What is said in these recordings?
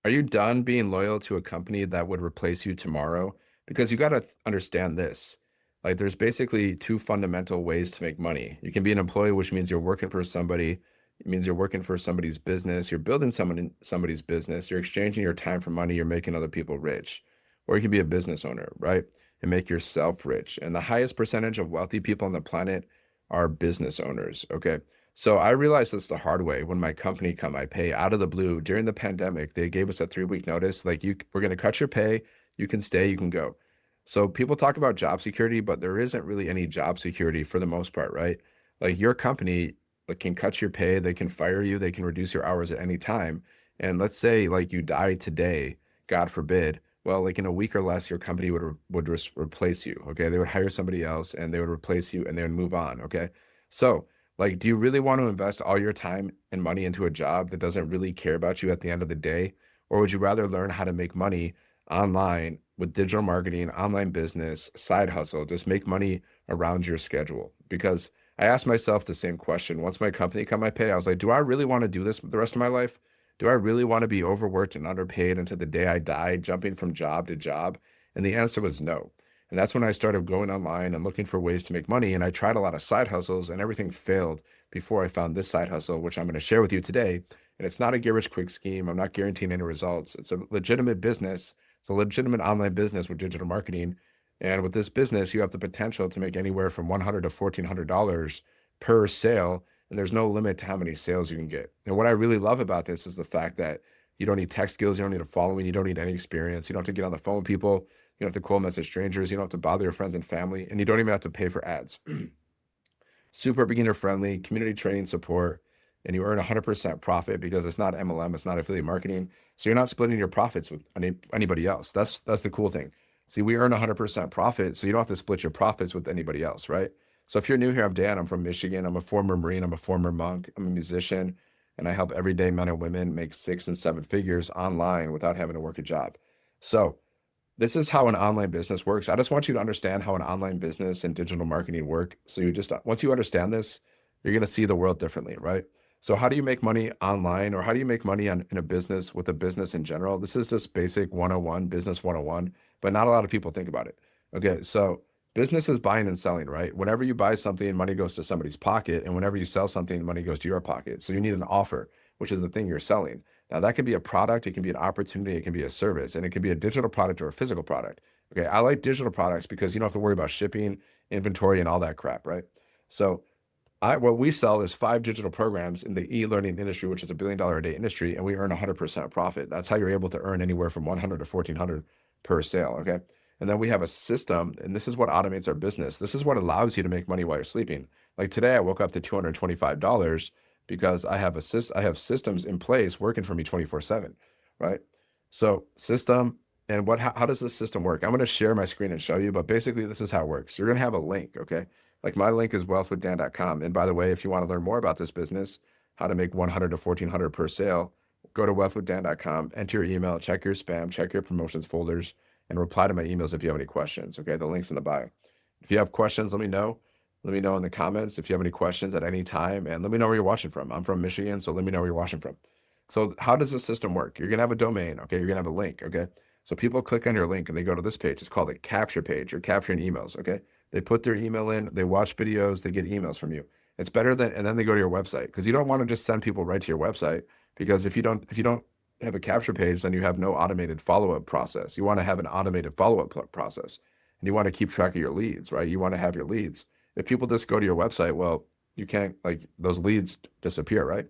Are you done being loyal to a company that would replace you tomorrow? Because you got to understand this. Like, there's basically two fundamental ways to make money. You can be an employee, which means you're working for somebody. It means you're working for somebody's business. You're building somebody's business. You're exchanging your time for money. You're making other people rich. Or you can be a business owner, right? And make yourself rich. And the highest percentage of wealthy people on the planet are business owners. Okay. So I realized this the hard way when my company cut my pay out of the blue during the pandemic. They gave us a 3 week notice, like we're going to cut your pay. You can stay, you can go. So people talk about job security, but there isn't really any job security for the most part, right? Like your company like, can cut your pay, they can fire you, they can reduce your hours at any time. And let's say like you die today, God forbid. Well, like in a week or less, your company would replace you. Okay, they would hire somebody else and they would replace you and they would move on. Okay, so like, do you really want to invest all your time and money into a job that doesn't really care about you at the end of the day? Or would you rather learn how to make money online with digital marketing, online business, side hustle, just make money around your schedule? Because I asked myself the same question. Once my company cut my pay, I was like, do I really want to do this the rest of my life? Do I really want to be overworked and underpaid until the day I die, jumping from job to job? And the answer was no. And that's when I started going online and looking for ways to make money. And I tried a lot of side hustles and everything failed before I found this side hustle, which I'm going to share with you today. And it's not a get rich quick scheme. I'm not guaranteeing any results. It's a legitimate business. It's a legitimate online business with digital marketing. And with this business, you have the potential to make anywhere from $100 to $1,400 per sale. And there's no limit to how many sales you can get. And what I really love about this is the fact that you don't need tech skills, you don't need a following, you don't need any experience, you don't have to get on the phone with people. You don't have to cold message strangers. You don't have to bother your friends and family, and you don't even have to pay for ads. Super beginner friendly, community training support, and you earn 100% profit because it's not MLM, it's not affiliate marketing. So you're not splitting your profits with anybody else. That's the cool thing. See, we earn 100% profit, so you don't have to split your profits with anybody else, right? So if you're new here, I'm Dan. I'm from Michigan. I'm a former Marine. I'm a former monk. I'm a musician, and I help everyday men and women make 6 and 7 figures online without having to work a job. So this is how an online business works. I just want you to understand how an online business and digital marketing work. So you just, once you understand this, you're going to see the world differently, right? So how do you make money online or how do you make money in a business with a business in general? This is just basic 101, business 101, but not a lot of people think about it. Okay. So business is buying and selling, right? Whenever you buy something, money goes to somebody's pocket. And whenever you sell something, money goes to your pocket. So you need an offer, which is the thing you're selling. Now, that can be a product, it can be an opportunity, it can be a service, and it can be a digital product or a physical product. Okay, I like digital products because you don't have to worry about shipping, inventory, and all that crap, right? So, what we sell is 5 digital programs in the e-learning industry, which is a $1 billion a day industry, and we earn 100% profit. That's how you're able to earn anywhere from 100 to 1,400 per sale. Okay, and then we have a system, and this is what automates our business. This is what allows you to make money while you're sleeping. Like today, I woke up to $225 because I have systems in place working for me 24/7, right? So system and how does this system work? I'm going to share my screen and show you, but basically this is how it works. You're going to have a link, okay? Like my link is wealthwithdan.com. And by the way, if you want to learn more about this business, how to make 100 to 1,400 per sale, go to wealthwithdan.com, enter your email, check your spam, check your promotions folders, and reply to my emails if you have any questions, okay? The link's in the bio. If you have questions, let me know. Let me know in the comments if you have any questions at any time, and let me know where you're watching from. I'm from Michigan, so let me know where you're watching from. So how does the system work? You're gonna have a domain, okay? You're gonna have a link, okay? So people click on your link and they go to this page. It's called a capture page. You're capturing emails, okay? They put their email in, they watch videos, they get emails from you. It's better than, and then they go to your website because you don't want to just send people right to your website because if you don't have a capture page, then you have no automated follow-up process. You want to have an automated follow-up process, and you want to keep track of your leads, right? You want to have your leads. If people just go to your website, well, you can't, like, those leads disappear, right?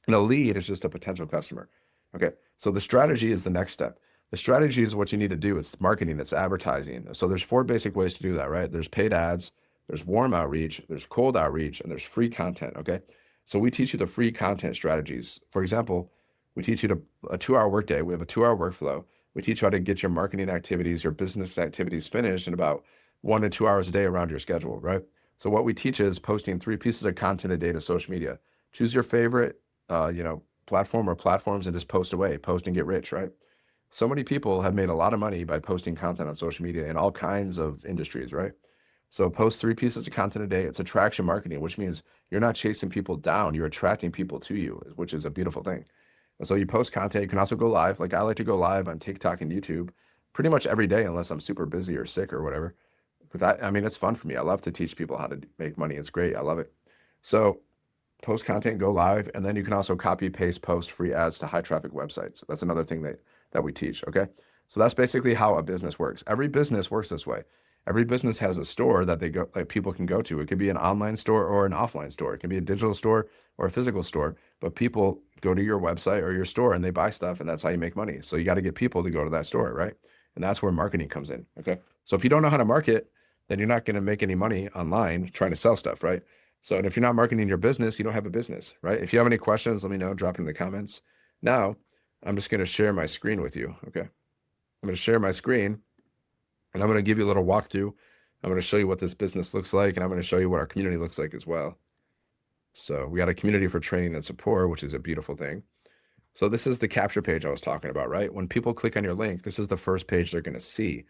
And a lead is just a potential customer. Okay. So the strategy is the next step. The strategy is what you need to do. It's marketing, it's advertising. So there's 4 basic ways to do that, right? There's paid ads, there's warm outreach, there's cold outreach, and there's free content. Okay. So we teach you the free content strategies. For example, we teach you a 2 hour workday. We have a 2 hour workflow. We teach you how to get your marketing activities, your business activities finished in about 1 to 2 hours a day around your schedule, right? So what we teach is posting 3 pieces of content a day to social media. Choose your favorite, platform or platforms and just post away, post and get rich, right? So many people have made a lot of money by posting content on social media in all kinds of industries, right? So post 3 pieces of content a day. It's attraction marketing, which means you're not chasing people down, you're attracting people to you, which is a beautiful thing. So you post content. You can also go live. Like I like to go live on TikTok and YouTube pretty much every day unless I'm super busy or sick or whatever. Because I mean, it's fun for me. I love to teach people how to make money. It's great. I love it. So post content, go live, and then you can also copy, paste, post free ads to high traffic websites. That's another thing that we teach. Okay. So that's basically how a business works. Every business works this way. Every business has a store that they go, like people can go to. It could be an online store or an offline store. It can be a digital store or a physical store, but people go to your website or your store and they buy stuff, and that's how you make money. So you got to get people to go to that store, right? And that's where marketing comes in. Okay. So if you don't know how to market, then you're not going to make any money online trying to sell stuff, right? So, and if you're not marketing your business, you don't have a business, right? If you have any questions, let me know, drop it in the comments. Now, I'm just going to share my screen with you, okay? I'm going to share my screen, and I'm going to give you a little walkthrough. I'm going to show you what this business looks like, and I'm going to show you what our community looks like as well. So we got a community for training and support, which is a beautiful thing. So this is the capture page I was talking about, right? When people click on your link, this is the first page they're going to see.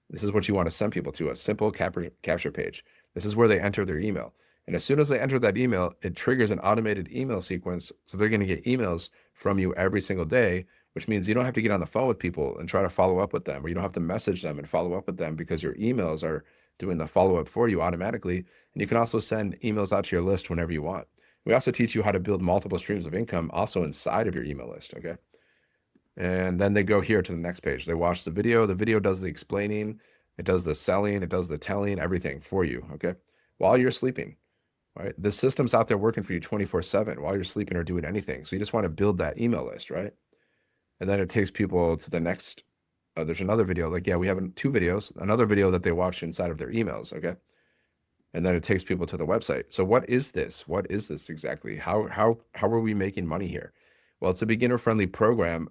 This is what you want to send people to, a simple capture page. This is where they enter their email. And as soon as they enter that email, it triggers an automated email sequence. So they're going to get emails from you every single day, which means you don't have to get on the phone with people and try to follow up with them, or you don't have to message them and follow up with them because your emails are doing the follow-up for you automatically. And you can also send emails out to your list whenever you want. We also teach you how to build multiple streams of income also inside of your email list, okay? And then they go here to the next page. They watch the video. The video does the explaining. It does the selling. It does the telling, everything for you, okay? While you're sleeping, right? The system's out there working for you 24/7 while you're sleeping or doing anything. So you just want to build that email list, right? And then it takes people to the next, there's another video. Like, yeah, we have two videos, another video that they watch inside of their emails, okay? And then it takes people to the website. So what is this? What is this exactly? How are we making money here? Well, it's a beginner-friendly program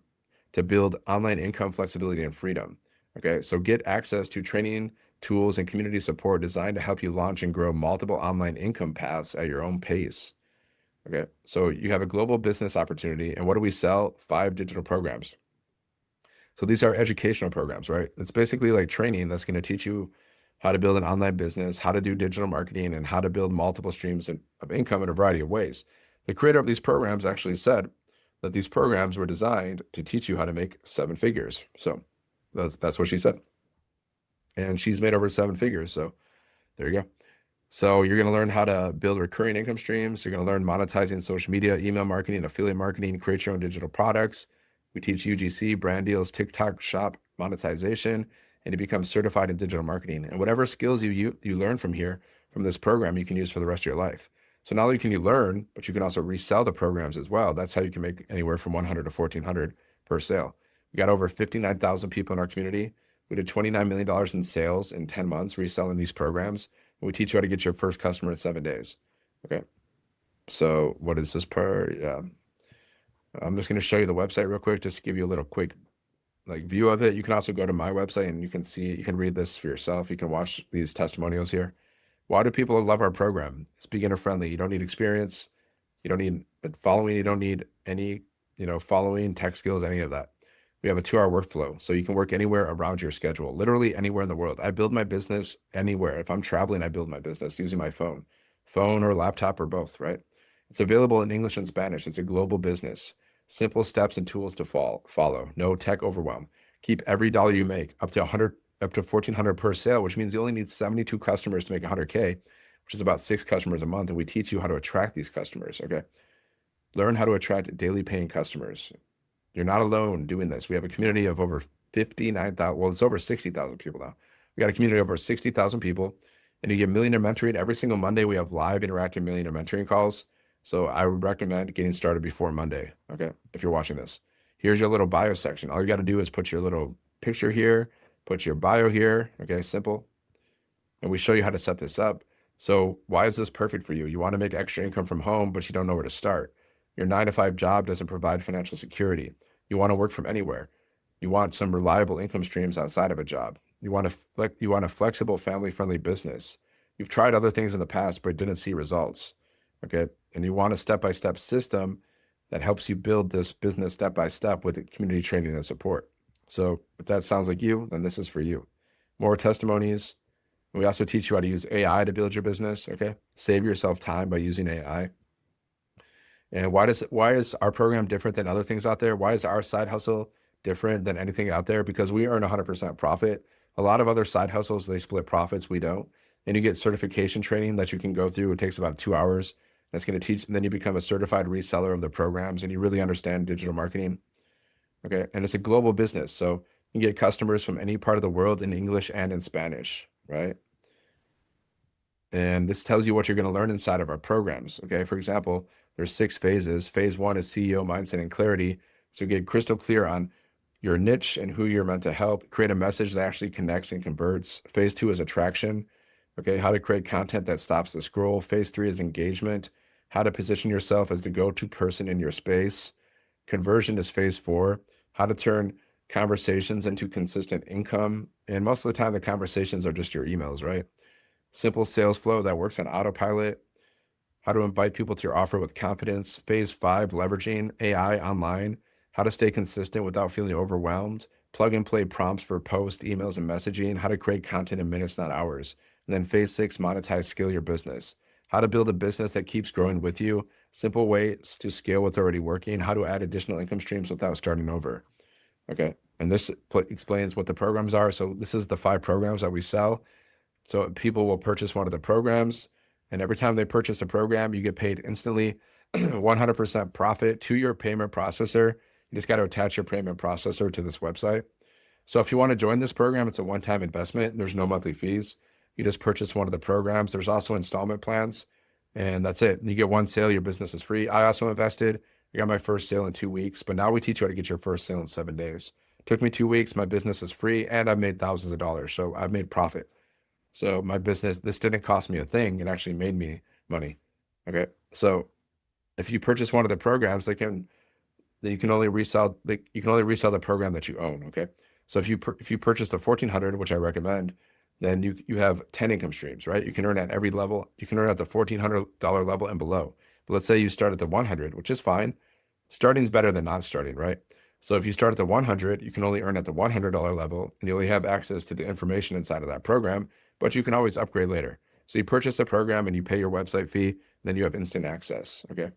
to build online income, flexibility, and freedom. Okay, so get access to training, tools, and community support designed to help you launch and grow multiple online income paths at your own pace. Okay, so you have a global business opportunity, and what do we sell? 5 digital programs. So these are educational programs, right? It's basically like training that's going to teach you how to build an online business, how to do digital marketing, and how to build multiple streams of income in a variety of ways. The creator of these programs actually said that these programs were designed to teach you how to make 7 figures. So that's what she said. And she's made over 7 figures. So there you go. So you're going to learn how to build recurring income streams. You're going to learn monetizing social media, email marketing, affiliate marketing, create your own digital products. We teach UGC, brand deals, TikTok shop monetization, and you become certified in digital marketing. And whatever skills you learn from here, from this program, you can use for the rest of your life. So not only can you learn, but you can also resell the programs as well. That's how you can make anywhere from 100 to 1,400 per sale. We got over 59,000 people in our community. We did $29 million in sales in 10 months reselling these programs. And we teach you how to get your first customer in 7 days. Okay. So what is this part? Yeah. I'm just going to show you the website real quick, just to give you a little quick like view of it. You can also go to my website and you can read this for yourself. You can watch these testimonials here. Why do people love our program? It's beginner friendly. You don't need experience. You don't need following. You don't need any, following, tech skills, any of that. We have a 2-hour workflow, so you can work anywhere around your schedule, literally anywhere in the world. I build my business anywhere. If I'm traveling, I build my business using my phone or laptop or both, right? It's available in English and Spanish. It's a global business. Simple steps and tools to follow. No tech overwhelm. Keep every dollar you make up to 1,400 per sale, which means you only need 72 customers to make 100K, which is about 6 customers a month. And we teach you how to attract these customers. Okay. Learn how to attract daily paying customers. You're not alone doing this. We have a community of over 59,000. Well, it's over 60,000 people now. We got a community of over 60,000 people, and you get millionaire mentoring every single Monday. We have live interactive millionaire mentoring calls. So I would recommend getting started before Monday. Okay. If you're watching this, here's your little bio section. All you got to do is put your little picture here, put your bio here. Okay. Simple. And we show you how to set this up. So why is this perfect for you? You want to make extra income from home, but you don't know where to start. Your 9-to-5 job doesn't provide financial security. You want to work from anywhere. You want some reliable income streams outside of a job. You want a flexible, family-friendly business. You've tried other things in the past, but didn't see results. Okay. And you want a step-by-step system that helps you build this business step-by-step with community training and support. So if that sounds like you, then this is for you. More testimonies. We also teach you how to use AI to build your business. Okay. Save yourself time by using AI. And why is our program different than other things out there? Why is our side hustle different than anything out there? Because we earn 100% profit. A lot of other side hustles, they split profits. We don't. And you get certification training that you can go through. It takes about 2 hours. That's going to teach, and then you become a certified reseller of the programs and you really understand digital marketing. Okay. And it's a global business. So you can get customers from any part of the world in English and in Spanish, right? And this tells you what you're going to learn inside of our programs. Okay. For example, there's 6 phases. Phase 1 is CEO mindset and clarity. So get crystal clear on your niche and who you're meant to help. Create a message that actually connects and converts. Phase 2 is attraction. Okay. How to create content that stops the scroll. Phase 3 is engagement. How to position yourself as the go-to person in your space. Conversion is phase 4. How to turn conversations into consistent income. And most of the time, the conversations are just your emails, right? Simple sales flow that works on autopilot. How to invite people to your offer with confidence. Phase 5, leveraging AI online. How to stay consistent without feeling overwhelmed. Plug and play prompts for posts, emails, and messaging. How to create content in minutes, not hours. And then phase 6, monetize, scale your business. How to build a business that keeps growing with you. Simple ways to scale what's already working. How to add additional income streams without starting over. Okay. And this explains what the programs are. So this is the 5 programs that we sell. So people will purchase one of the programs, and every time they purchase a program, you get paid instantly 100% profit to your payment processor. You just got to attach your payment processor to this website. So if you want to join this program, it's a one-time investment. There's no monthly fees. You just purchase one of the programs. There's also installment plans, and that's it. You get one sale, your business is free. I also invested. I got my first sale in 2 weeks, but now we teach you how to get your first sale in 7 days. It took me 2 weeks. My business is free, and I've made thousands of dollars. So I've made profit. So my business, this didn't cost me a thing. It actually made me money. Okay. So if you purchase one of the programs, you can only resell the program that you own. Okay. So if you purchase the 1400, which I recommend, then you have 10 income streams, right? You can earn at every level. You can earn at the $1,400 level and below. But let's say you start at the 100, which is fine. Starting is better than not starting, right? So if you start at the 100, you can only earn at the $100 level, and you only have access to the information inside of that program, but you can always upgrade later. So you purchase the program and you pay your website fee, then you have instant access. Okay.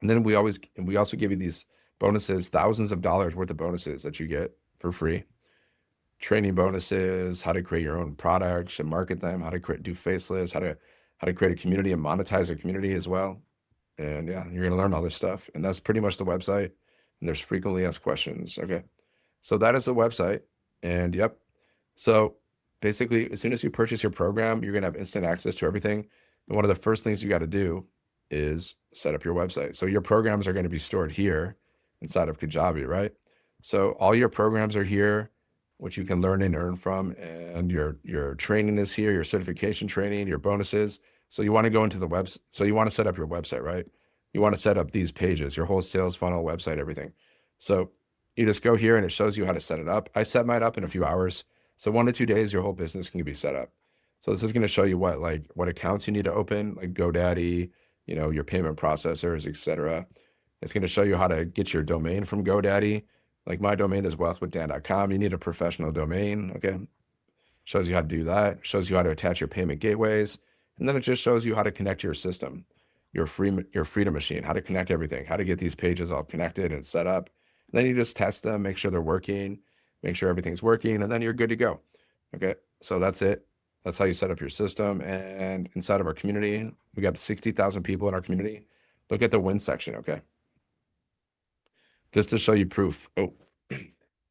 And then we also give you these bonuses, thousands of dollars worth of bonuses that you get for free. Training bonuses, how to create your own products and market them, how to do faceless, how to create a community and monetize a community as well. And yeah, you're gonna learn all this stuff. And that's pretty much the website. And there's frequently asked questions. Okay. So that is the website. And yep. So basically, as soon as you purchase your program, you're gonna have instant access to everything. And one of the first things you got to do is set up your website. So your programs are going to be stored here inside of Kajabi, right? So all your programs are here, which you can learn and earn from, and your training is here, your certification training, your bonuses. So you want to go into the website. So you want to set up your website, right? You want to set up these pages, your whole sales funnel, website, everything. So you just go here and it shows you how to set it up. I set mine up in a few hours. So 1 to 2 days, your whole business can be set up. So this is going to show you what accounts you need to open, like GoDaddy, your payment processors, etc. It's going to show you how to get your domain from GoDaddy. Like my domain is wealthwithdan.com. You need a professional domain. Okay. Shows you how to do that. Shows you how to attach your payment gateways. And then it just shows you how to connect your system, your Freedom Machine, how to connect everything, how to get these pages all connected and set up. And then you just test them, make sure they're working, make sure everything's working, and then you're good to go. Okay. So that's it. That's how you set up your system. And inside of our community, we got 60,000 people in our community. Look at the win section. Okay. Just to show you proof. Oh,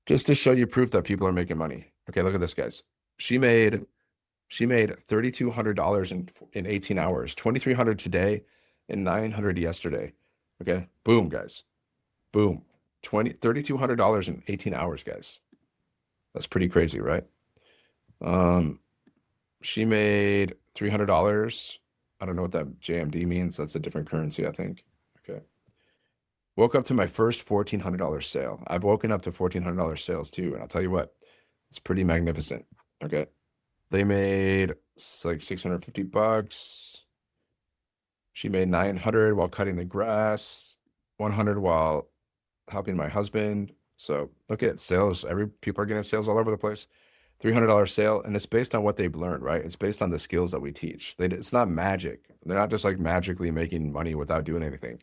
just to show you proof that people are making money. Okay. Look at this, guys. She made $3,200 in 18 hours, 2,300 today and 900 yesterday. Okay. Boom, guys. Boom. $3,200 in 18 hours, guys. That's pretty crazy, right? She made $300. I don't know what that JMD means. That's a different currency, I think. Okay. Woke up to my first $1,400 sale. I've woken up to $1,400 sales too. And I'll tell you what, it's pretty magnificent. Okay. They made like 650 bucks. She made 900 while cutting the grass, 100 while helping my husband. So look at sales. People are getting sales all over the place. $300 sale, and it's based on what they've learned, right? It's based on the skills that we teach. It's not magic. They're not just like magically making money without doing anything.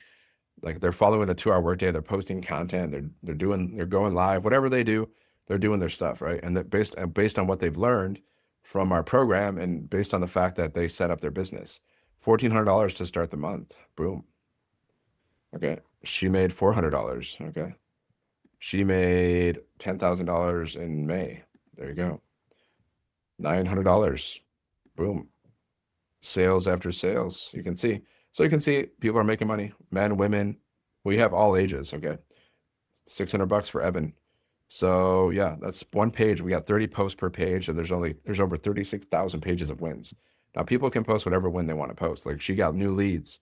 Like they're following a 2-hour workday, they're posting content, they're going live, whatever they do, they're doing their stuff, right? And that based on what they've learned from our program and based on the fact that they set up their business. $1,400 to start the month. Boom. Okay. She made $400. Okay. She made $10,000 in May. There you go. $900. Boom. Sales after sales. You can see. So you can see people are making money. Men, women. We have all ages. Okay. $600 for Evan. So yeah, that's one page. We got 30 posts per page, and there's over 36,000 pages of wins. Now people can post whatever win they want to post. Like she got new leads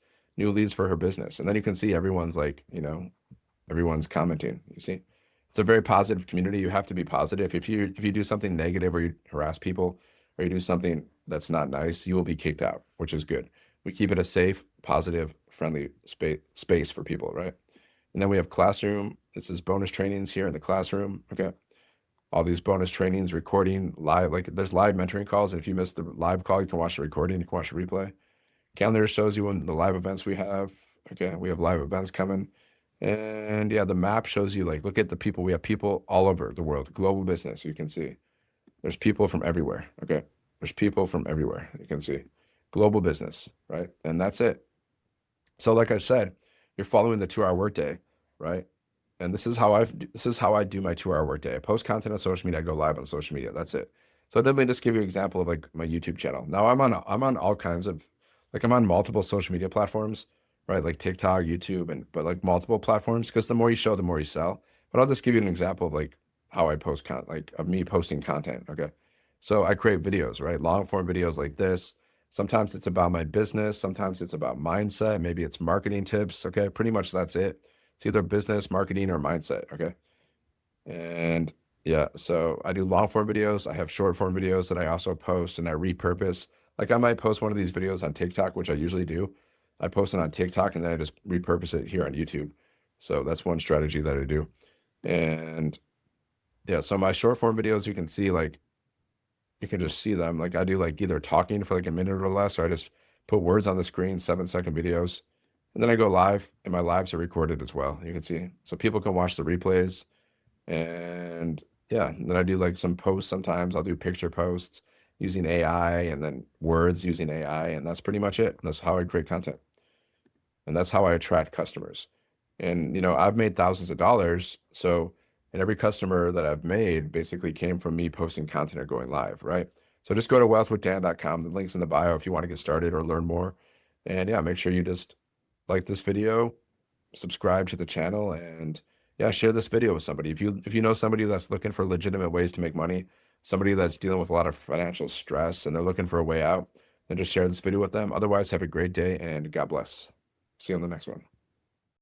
for her business, and then you can see everyone's like, everyone's commenting. You see, it's a very positive community. You have to be positive. If you do something negative or you harass people or you do something that's not nice, you will be kicked out, which is good. We keep it a safe, positive, friendly space for people, right? And then we have classroom. This is bonus trainings here in the classroom. Okay. All these bonus trainings, recording live, like there's live mentoring calls. And if you miss the live call, you can watch the recording, you can watch the replay. Calendar shows you when the live events we have. Okay. We have live events coming. And yeah, the map shows you like, look at the people. We have people all over the world, global business. You can see there's people from everywhere. Okay. There's people from everywhere. You can see global business, right? And that's it. So like I said, you're following the 2-hour workday, right? And this is how I do my 2-hour workday. I post content on social media, I go live on social media. That's it. So let me just give you an example of like my YouTube channel. Now I'm on all kinds of, like I'm on multiple social media platforms, right? Like TikTok, YouTube, but like multiple platforms, because the more you show, the more you sell. But I'll just give you an example of like how I post content, like of me posting content. Okay. So I create videos, right? Long form videos like this. Sometimes it's about my business. Sometimes it's about mindset. Maybe it's marketing tips. Okay. Pretty much that's it. It's either business, marketing, or mindset. Okay. And yeah, so I do long form videos. I have short form videos that I also post and I repurpose. Like I might post one of these videos on TikTok, which I usually do. I post it on TikTok and then I just repurpose it here on YouTube. So that's one strategy that I do. And yeah, so my short form videos, you can see like, you can just see them. Like I do like either talking for like a minute or less, or I just put words on the screen, 7-second videos. And then I go live, and my lives are recorded as well. You can see. So people can watch the replays. And yeah, and then I do like some posts sometimes. I'll do picture posts using AI and then words using AI. And that's pretty much it. That's how I create content. And that's how I attract customers. And I've made thousands of dollars. So, and every customer that I've made basically came from me posting content or going live, right? So just go to wealthwithdan.com. The link's in the bio if you want to get started or learn more. And yeah, make sure you just like this video, subscribe to the channel, and yeah, share this video with somebody. If you know somebody that's looking for legitimate ways to make money, somebody that's dealing with a lot of financial stress and they're looking for a way out, then just share this video with them. Otherwise, have a great day and God bless. See you on the next one.